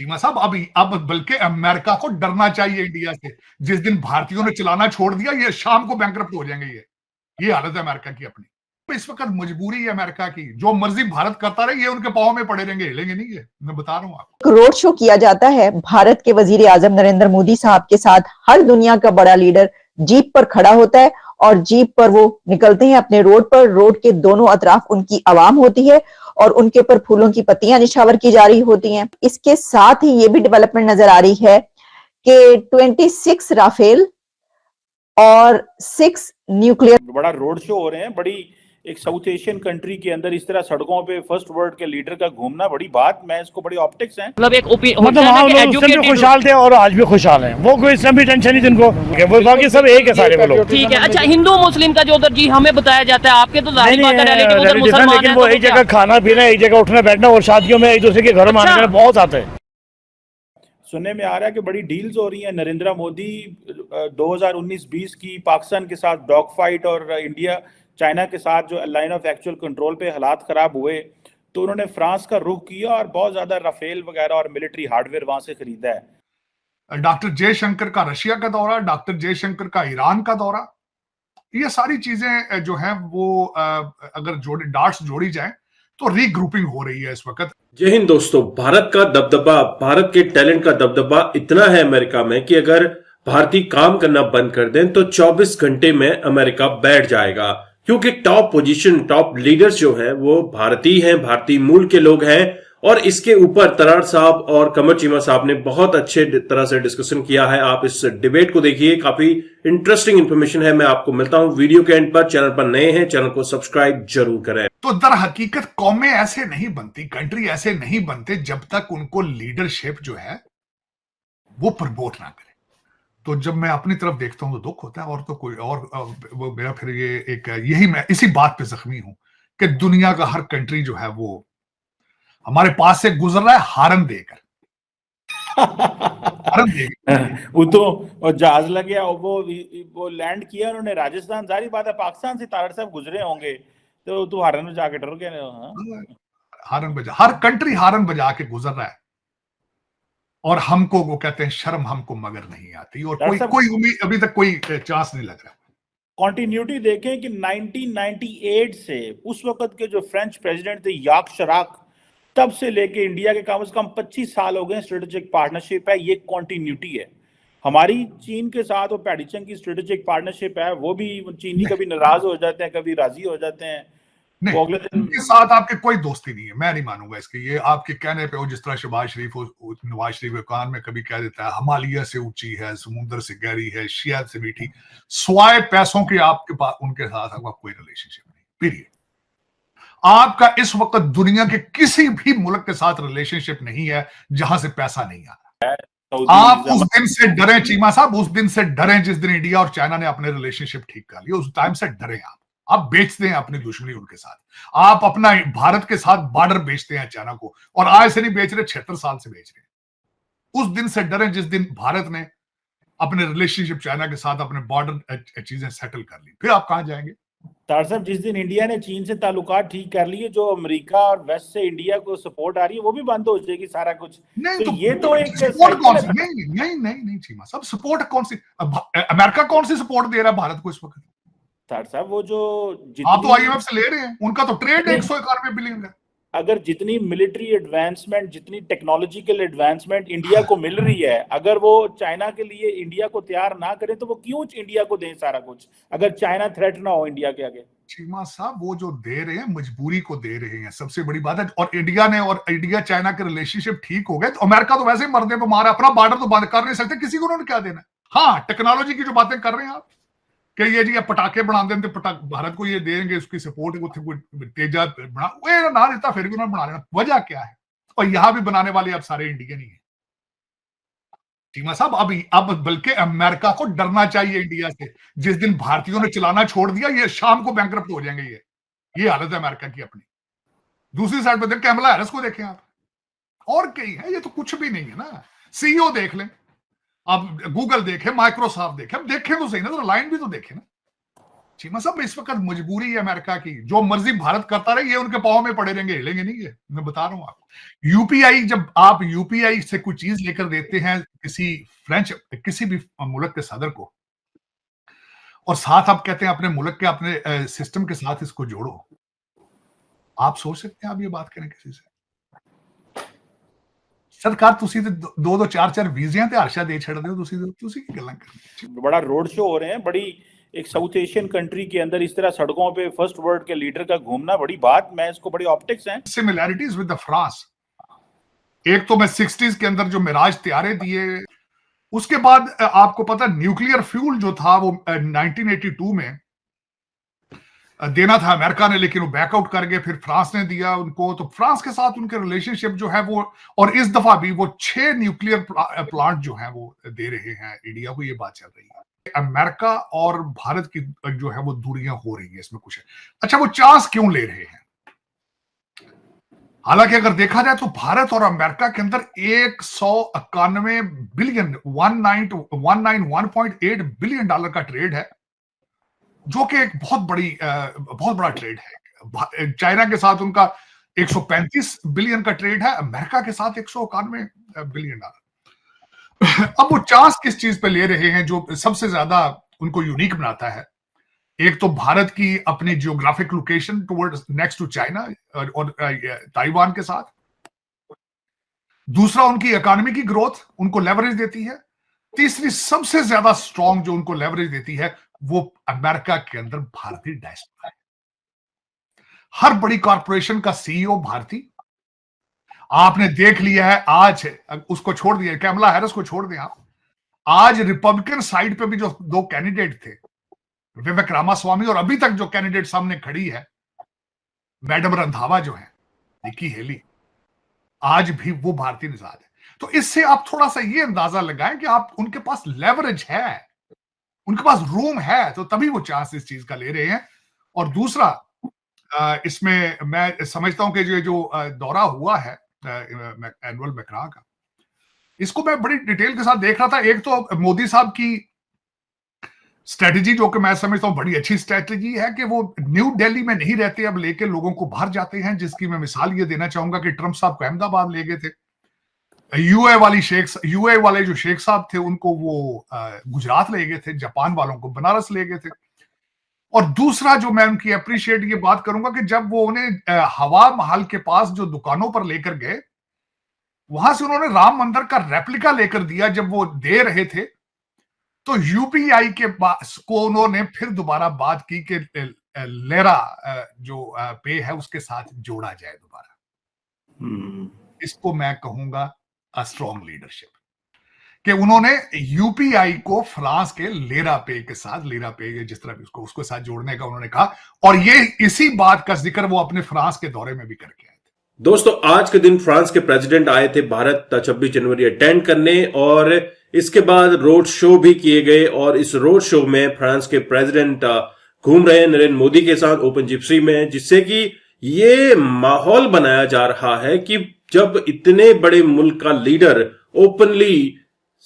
चीमा साहब, अब बल्कि अमेरिका को डरना चाहिए इंडिया से। जिस दिन भारतीयों ने चलाना छोड़ दिया, ये शाम को बैंकरप्ट हो जाएंगे। ये हालत है अमेरिका की अपनी। इस वक्त मजबूरी है अमेरिका की, जो मर्जी भारत करता रहे, ये उनके पांव में पड़े रहेंगे, हिलेंगे नहीं। ये मैं बता रहा हूं आपको। रोड शो किया जाता है भारत के वजीर आजम नरेंद्र मोदी साहब के साथ। हर दुनिया का बड़ा लीडर जीप पर खड़ा होता है और जीप पर वो निकलते हैं अपने रोड पर। रोड के दोनों अतराफ उनकी आवाम होती है और उनके ऊपर फूलों की पत्तियां निछावर की जा रही होती हैं। इसके साथ ही ये भी डेवलपमेंट नजर आ रही है कि 26 राफेल और 6 न्यूक्लियर बड़ा रोड शो हो रहे हैं। बड़ी एक साउथ एशियन कंट्री के अंदर इस तरह सड़कों पे फर्स्ट वर्ल्ड के लीडर का घूमना बड़ी बात, मैं इसको बड़ी ऑप्टिक्स है। मतलब एक मतलब खुशहाल थे और आज भी खुशहाल हैं। वो कोई इसमें भी टेंशन नहीं जिनको, वो बाकी सब एक है सारे वो लोग। ठीक है। अच्छा, हिंदू मुस्लिम का जो उधर जी हमें बताया जाता है, आपके तो जाहिर बात है रिलेटिव उधर मुसलमान हैं, लेकिन वो एक जगह खाना पीना, एक जगह उठना बैठना और शादियों में एक दूसरे के घर में आने बहुत आते हैं। सुनने में आ रहा है कि बड़ी डील्स हो रही हैं। नरेंद्र मोदी 2019-20 की पाकिस्तान के साथ डॉग फाइट और इंडिया चाइना के साथ जो लाइन ऑफ एक्चुअल कंट्रोल पे हालात खराब हुए, तो उन्होंने फ्रांस का रुख किया और बहुत ज्यादा राफेल वगैरह और मिलिट्री हार्डवेयर वहां से खरीदा है। डॉक्टर जयशंकर का रशिया का दौरा, डॉक्टर जयशंकर का ईरान का दौरा, ये सारी चीजें जो हैं वो अगर डार्ट्स जोड़ी जाए तो रीग्रुपिंग हो रही है इस वक्त। जय हिंद दोस्तों। भारत का दबदबा, भारत के टैलेंट का दबदबा इतना है अमेरिका में कि अगर भारतीय काम करना बंद कर दें तो 24 घंटे में अमेरिका बैठ जाएगा, क्योंकि टॉप पोजीशन, टॉप लीडर्स जो हैं वो भारतीय हैं, भारतीय मूल के लोग हैं। और इसके ऊपर तरार साहब और कमर चीमा साहब ने बहुत अच्छे तरह से डिस्कशन किया है। आप इस डिबेट को देखिए, काफी इंटरेस्टिंग इंफॉर्मेशन है। मैं आपको मिलता हूं वीडियो के एंड पर। चैनल पर नए हैं, चैनल को सब्सक्राइब जरूर करें। तो दर हकीकत कौमें ऐसे नहीं बनती, कंट्री ऐसे नहीं बनते जब तक उनको लीडरशिप जो है वो प्रमोट ना करे। तो जब मैं अपनी तरफ देखता हूं तो दुख होता है। और तो कोई और वो मेरा फिर ये एक यही, मैं इसी बात पे जख्मी हूं कि दुनिया का हर कंट्री जो है वो हमारे पास से गुजर रहा है हारन देकर। हारन देकर वो तो और जहाज लग गया, वो लैंड किया उन्होंने राजस्थान। जारी बात है पाकिस्तान से तारड़ साहब गुजरे होंगे तो हारन में जाके डर गए। हारन बजा, हर कंट्री हारन बजा के गुजर रहा है और हमको वो कहते हैं शर्म हमको मगर नहीं आती। और कोई उम्मीद अभी तक कोई चांस नहीं लग रहा। कॉन्टिन्यूटी देखें कि 1998 से उस वक्त के जो फ्रेंच प्रेसिडेंट थे याक शराक, तब से लेके इंडिया के कम से कम 25 साल हो गए स्ट्रेटेजिक पार्टनरशिप है। ये कॉन्टिन्यूटी है हमारी चीन के साथ। वो पैडिचंग की स्ट्रेटेजिक पार्टनरशिप है, वो भी चीनी कभी नाराज हो जाते हैं, कभी राजी हो जाते हैं। नहीं, उनके साथ आपके कोई दोस्ती नहीं है, मैं नहीं मानूंगा इसके। ये आपके कहने पे हो, जिस तरह शहबाज शरीफ नवाज शरीफ के कान में कभी कह देता है हिमालय से ऊंची है, समुद्र से गहरी है, शिया से मीठी। स्वाय पैसों के आपके पास उनके साथ आपका कोई रिलेशनशिप नहीं, पीरियड। आपका इस वक्त दुनिया के किसी भी मुल्क के साथ रिलेशनशिप नहीं है जहां से पैसा नहीं आ रहा। आप उस दिन से डरे चीमा साहब, उस दिन से डरे जिस दिन इंडिया और चाइना ने अपने रिलेशनशिप ठीक कर लिया। उस टाइम से डरे आप बेचते हैं अपनी दुश्मनी उनके साथ। आप अपना भारत के साथ बॉर्डर बेचते हैं चाइना को, और आज से नहीं बेच रहे, 76 साल से बेच रहे हैं। उस दिन से डरे जिस दिन भारत ने अपने रिलेशनशिप चाइना के साथ अपने बॉर्डर चीजें सेटल कर ली। फिर आप कहां जाएंगे? तार साहब, जिस दिन इंडिया ने चीन से ताल्लुकात ठीक कर लिए, जो अमेरिका और वेस्ट से इंडिया को सपोर्ट आ रही है, वो भी बंद हो जाएगी सारा कुछ। नहीं तो ये तो एक सपोर्ट कौन सी? नहीं चीमा साहब, सपोर्ट कौन सी? अमेरिका कौन सी सपोर्ट दे रहा है भारत को इस वक्त? तार साहब, वो जो आप तो आईएमएफ से ले रहे हैं, उनका तो ट्रेड 191 बिलियन है। अगर जितनी मिलिट्री एडवांसमेंट, जितनी टेक्नोलॉजिकल एडवांसमेंट इंडिया को मिल रही है, अगर वो चाइना के लिए इंडिया को तैयार ना करें तो वो क्यों इंडिया को दें सारा कुछ, अगर चाइना थ्रेट ना हो इंडिया के आगे? चीमा साहब, वो जो दे रहे हैं मजबूरी को दे रहे हैं, सबसे बड़ी बात है। और इंडिया चाइना के रिलेशनशिप ठीक हो गए तो अमेरिका तो वैसे ही मरने पर मारा, अपना बॉर्डर तो बंद कर नहीं सकते, किसी को उन्होंने क्या देना। हाँ, टेक्नोलॉजी की जो बातें कर रहे हैं आप कि ये जी पटाखे बना देते, भारत को ये देंगे, उसकी सपोर्ट तेजा बना ना देता, फिर भी उन्होंने बना लेना। वजह क्या है? और यहां भी बनाने वाले अब सारे इंडियन ही है। चीमा साहब, अब बल्कि अमेरिका को डरना चाहिए इंडिया से। जिस दिन भारतीयों ने चलाना छोड़ दिया, ये शाम को बैंकरप्ट हो जाएंगे। ये हालत है अमेरिका की अपनी। दूसरी साइड पर देख, कैमला हैरिस को देखें आप, और कई है, ये तो कुछ भी नहीं है ना। सीईओ देख लें, अब गूगल देखे, माइक्रोसॉफ्ट देखे, अब देखें तो सही ना, तो लाइन भी तो देखे ना। चीमा साहब इस वक्त मजबूरी है अमेरिका की, जो मर्जी भारत करता रहे, ये उनके पाँव में पड़े रहेंगे, हिलेंगे नहीं। ये मैं बता रहा हूं आपको। यूपीआई, जब आप यूपीआई से कोई चीज लेकर देते हैं किसी भी मुल्क के सदर को, और साथ आप कहते हैं अपने मुल्क के अपने सिस्टम के साथ इसको जोड़ो, आप सोच सकते हैं आप ये बात करें किसी से? सरकार तुसी तो दो चार वीजियां ते हर्षा दे छड़ दो, तुसी की गल्लां करदे। बड़ा रोड शो हो रहे हैं, बड़ी एक साउथ एशियन कंट्री के अंदर इस तरह सड़कों पे फर्स्ट वर्ल्ड के लीडर का घूमना बड़ी बात, मैं इसको बड़ी ऑप्टिक्स हैं। Similarities with the France. एक तो मैं 60s के अंदर जो मिराज त्यारे दिए, उसके बाद आपको पता न्यूक्लियर फ्यूल जो था वो 1982 में देना था अमेरिका ने, लेकिन वो बैकआउट कर गए, फिर फ्रांस ने दिया उनको। तो फ्रांस के साथ उनके रिलेशनशिप जो है वो, और इस दफा भी वो 6 न्यूक्लियर प्लांट जो है वो दे रहे हैं इंडिया को, ये बात चल रही है। अमेरिका और भारत की जो है वो दूरियां हो रही है, इसमें कुछ है। अच्छा, वो चांस क्यों ले रहे हैं? हालांकि अगर देखा जाए तो भारत और अमेरिका के अंदर 191 बिलियन 191.8 बिलियन डॉलर का ट्रेड है, जो कि एक बहुत बड़ा ट्रेड है। चाइना के साथ उनका 135 बिलियन का ट्रेड है, अमेरिका के साथ 191 बिलियन डॉलर। अब वो चांस किस चीज पे ले रहे हैं जो सबसे ज्यादा उनको यूनिक बनाता है? एक तो भारत की अपनी geographic location towards next to China और ताइवान के साथ, दूसरा उनकी इकोनॉमी की ग्रोथ उनको लेवरेज देती है, तीसरी सबसे ज्यादा स्ट्रॉन्ग जो उनको लेवरेज देती है वो अमेरिका के अंदर भारतीय डायस्पोरा है। हर बड़ी कॉरपोरेशन का सीईओ भारतीय। आपने देख लिया है, आज उसको छोड़ दिया, कैमला हैरिस को छोड़ दें आप, आज रिपब्लिकन साइड पे भी जो 2 कैंडिडेट थे, विवेक रामास्वामी, और अभी तक जो कैंडिडेट सामने खड़ी है मैडम रंधावा जो है, निकी हेली, आज भी वो भारतीय निजाद है। तो इससे आप थोड़ा सा ये अंदाजा लगाएं कि आप उनके पास लेवरेज है, उनके पास रूम है, तो तभी वो चांस इस चीज का ले रहे हैं। और दूसरा, इसमें मैं समझता हूं कि जो दौरा हुआ है एनुअल मैक्रा का, इसको मैं बड़ी डिटेल के साथ देख रहा था। एक तो मोदी साहब की स्ट्रेटेजी, जो कि मैं समझता हूं बड़ी अच्छी स्ट्रेटेजी है, कि वो न्यू दिल्ली में नहीं रहते, अब लेके लोगों को बाहर जाते हैं, जिसकी मैं मिसाल ये देना चाहूंगा कि ट्रंप साहब को अहमदाबाद ले गए थे, यूए वाले जो शेख साहब थे उनको वो गुजरात ले गए थे, जापान वालों को बनारस ले गए थे। और दूसरा जो मैं उनकी अप्रिशिएट ये बात करूंगा कि जब वो उन्हें हवा महल के पास जो दुकानों पर लेकर गए, वहां से उन्होंने राम मंदिर का रेप्लिका लेकर दिया। जब वो दे रहे थे तो यूपीआई के को उन्होंने फिर दोबारा बात की कि लेरा जो पे है उसके साथ जोड़ा जाए दोबारा। इसको मैं कहूंगा स्ट्रॉन्ग लीडरशिप, कि उन्होंने यूपीआई को फ्रांस के लेरा पे के साथ, लेरा पे जिस तरह भी उसको साथ जोड़ने का उन्होंने कहा, और ये इसी बात का जिक्र वो अपने फ्रांस के दौरे में भी करके आए थे। दोस्तों, आज के दिन फ्रांस के प्रेसिडेंट आए थे भारत 26 जनवरी अटेंड करने, और इसके बाद रोड शो भी किए गए, और इस रोड शो में फ्रांस के प्रेसिडेंट घूम रहे हैं नरेंद्र मोदी के साथ ओपन जिप्सी में, जिससे कि ये माहौल बनाया जा रहा है कि जब इतने बड़े मुल्क का लीडर ओपनली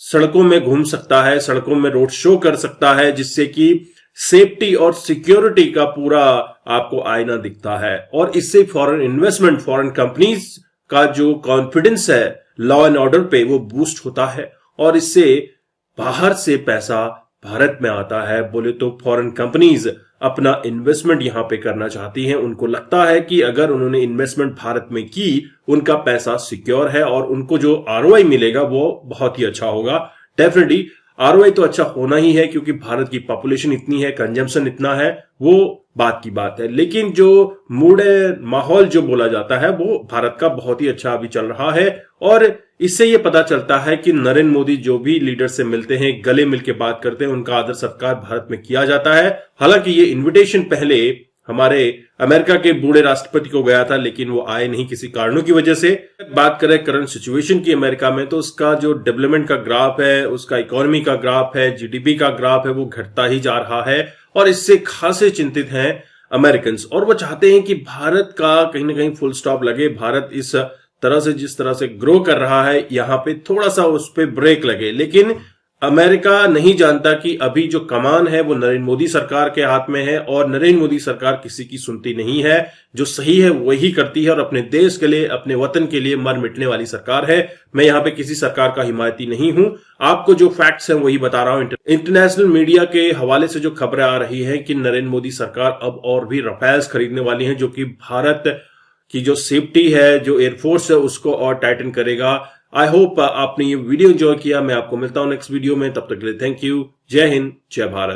सड़कों में घूम सकता है, सड़कों में रोड शो कर सकता है, जिससे कि सेफ्टी और सिक्योरिटी का पूरा आपको आईना दिखता है, और इससे फॉरेन इन्वेस्टमेंट, फॉरेन कंपनीज का जो कॉन्फिडेंस है लॉ एंड ऑर्डर पे, वो बूस्ट होता है, और इससे बाहर से पैसा भारत में आता है। बोले तो फॉरेन कंपनीज अपना इन्वेस्टमेंट यहां पे करना चाहती हैं, उनको लगता है कि अगर उन्होंने इन्वेस्टमेंट भारत में की, उनका पैसा सिक्योर है और उनको जो आरओआई मिलेगा वो बहुत ही अच्छा होगा। डेफिनेटली आरओआई तो अच्छा होना ही है, क्योंकि भारत की पॉपुलेशन इतनी है, कंजम्पशन इतना है, वो बात की बात है। लेकिन जो मूड है, माहौल जो बोला जाता है, वो भारत का बहुत ही अच्छा अभी चल रहा है, और इससे ये पता चलता है कि नरेंद्र मोदी जो भी लीडर से मिलते हैं, गले मिलकर बात करते हैं, उनका आदर सत्कार भारत में किया जाता है। हालांकि ये इन्विटेशन पहले हमारे अमेरिका के बूढ़े राष्ट्रपति को गया था, लेकिन वो आए नहीं किसी कारणों की वजह से। बात करें करंट सिचुएशन की अमेरिका में, तो उसका जो डेवलपमेंट का ग्राफ है, उसका इकोनॉमी का ग्राफ है, जीडीपी का ग्राफ है, वो घटता ही जा रहा है, और इससे खासे चिंतित हैं अमेरिकन, और वो चाहते हैं कि भारत का कहीं ना कहीं फुल स्टॉप लगे। भारत इस तरह से जिस तरह से ग्रो कर रहा है, यहां पे थोड़ा सा उस पर ब्रेक लगे। लेकिन अमेरिका नहीं जानता कि अभी जो कमान है वो नरेंद्र मोदी सरकार के हाथ में है और नरेंद्र मोदी सरकार किसी की सुनती नहीं है। जो सही है वही करती है और अपने देश के लिए, अपने वतन के लिए मर मिटने वाली सरकार है। मैं यहां पे किसी सरकार का हिमायती नहीं हूं, आपको जो फैक्ट्स हैं वही बता रहा हूं। इंटरनेशनल मीडिया के हवाले से जो खबरें आ रही हैं कि नरेंद्र मोदी सरकार अब और भी रफेल्स खरीदने वाली है, जो कि भारत की जो सेफ्टी है, जो एयरफोर्स है, उसको और टाइटन करेगा। आई होप आपने ये वीडियो एंजॉय किया। मैं आपको मिलता हूं नेक्स्ट वीडियो में, तब तक के लिए थैंक यू। जय हिंद, जय भारत।